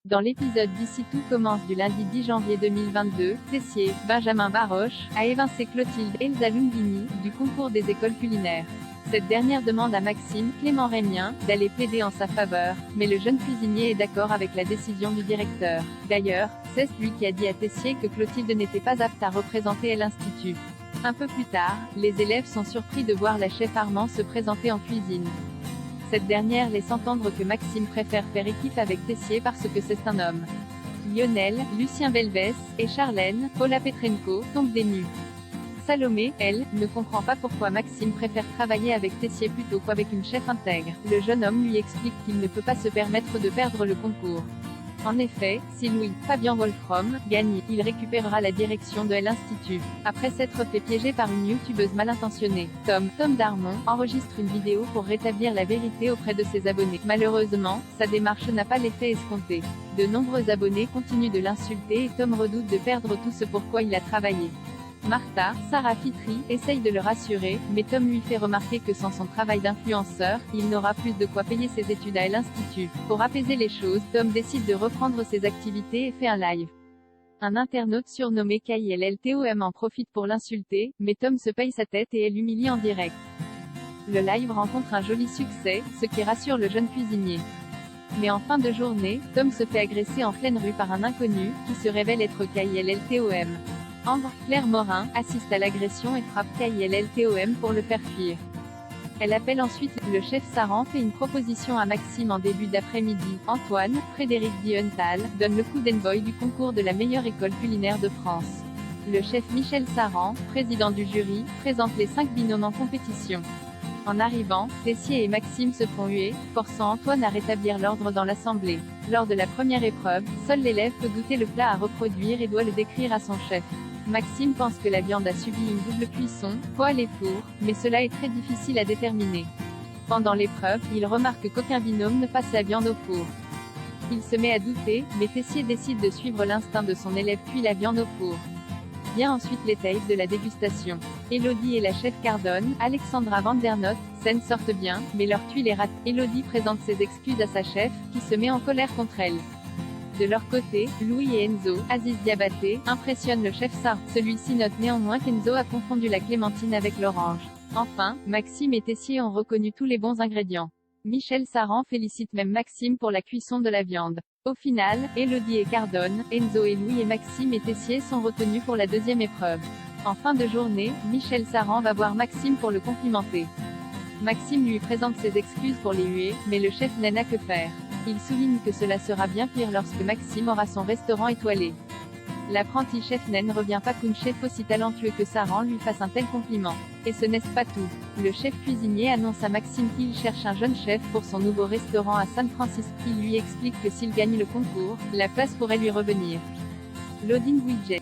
Dans l'épisode d'ici tout commence du lundi 10 janvier 2022, Tessier, Benjamin Baroche, a évincé Clotilde Elsa Lungini, du concours des écoles culinaires. Cette dernière demande à Maxime, Clément Rémien, d'aller plaider en sa faveur, mais le jeune cuisinier est d'accord avec la décision du directeur. D'ailleurs, c'est lui qui a dit à Tessier que Clotilde n'était pas apte à représenter l'Institut. Un peu plus tard, les élèves sont surpris de voir la chef Armand se présenter en cuisine. Cette dernière laisse entendre que Maxime préfère faire équipe avec Tessier parce que c'est un homme. Lionel, Lucien Belvès, et Charlène, Paula Petrenko, tombent des nues. Salomé, elle, ne comprend pas pourquoi Maxime préfère travailler avec Tessier plutôt qu'avec une chef intègre. Le jeune homme lui explique qu'il ne peut pas se permettre de perdre le concours. En effet, si Louis-Fabien Wolfrom gagne, il récupérera la direction de l'Institut. Après s'être fait piéger par une youtubeuse mal intentionnée, Tom Darmon, enregistre une vidéo pour rétablir la vérité auprès de ses abonnés. Malheureusement, sa démarche n'a pas l'effet escompté. De nombreux abonnés continuent de l'insulter et Tom redoute de perdre tout ce pour quoi il a travaillé. Martha, Sarah Fitri, essaye de le rassurer, mais Tom lui fait remarquer que sans son travail d'influenceur, il n'aura plus de quoi payer ses études à l'Institut. Pour apaiser les choses, Tom décide de reprendre ses activités et fait un live. Un internaute surnommé KILLTOM en profite pour l'insulter, mais Tom se paye sa tête et l'humilie en direct. Le live rencontre un joli succès, ce qui rassure le jeune cuisinier. Mais en fin de journée, Tom se fait agresser en pleine rue par un inconnu, qui se révèle être KILLTOM. Ambre, Claire Morin, assiste à l'agression et frappe KILLTOM pour le faire fuir. Elle appelle ensuite, le chef Saran fait une proposition à Maxime en début d'après-midi. Antoine, Frédéric Diontal, donne le coup d'envoy du concours de la meilleure école culinaire de France. Le chef Michel Saran, président du jury, présente les 5 binômes en compétition. En arrivant, Tessier et Maxime se font huer, forçant Antoine à rétablir l'ordre dans l'assemblée. Lors de la première épreuve, seul l'élève peut goûter le plat à reproduire et doit le décrire à son chef. Maxime pense que la viande a subi une double cuisson, poêle et four, mais cela est très difficile à déterminer. Pendant l'épreuve, il remarque qu'aucun binôme ne passe la viande au four. Il se met à douter, mais Tessier décide de suivre l'instinct de son élève puis la viande au four. Vient ensuite les tapes de la dégustation. Elodie et la chef Cardone, Alexandra Vandernot, scène sortent bien, mais leur tuile est ratée. Elodie présente ses excuses à sa chef, qui se met en colère contre elle. De leur côté, Louis et Enzo, Aziz Diabaté, impressionnent le chef Saran. Celui-ci note néanmoins qu'Enzo a confondu la clémentine avec l'orange. Enfin, Maxime et Tessier ont reconnu tous les bons ingrédients. Michel Saran félicite même Maxime pour la cuisson de la viande. Au final, Elodie et Cardone, Enzo et Louis et Maxime et Tessier sont retenus pour la deuxième épreuve. En fin de journée, Michel Saran va voir Maxime pour le complimenter. Maxime lui présente ses excuses pour les huer, mais le chef n'a que faire. Il souligne que cela sera bien pire lorsque Maxime aura son restaurant étoilé. L'apprenti chef ne revient pas qu'un chef aussi talentueux que Saran lui fasse un tel compliment. Et ce n'est pas tout. Le chef cuisinier annonce à Maxime qu'il cherche un jeune chef pour son nouveau restaurant à San Francisco. Il lui explique que s'il gagne le concours, la place pourrait lui revenir. Loading widget.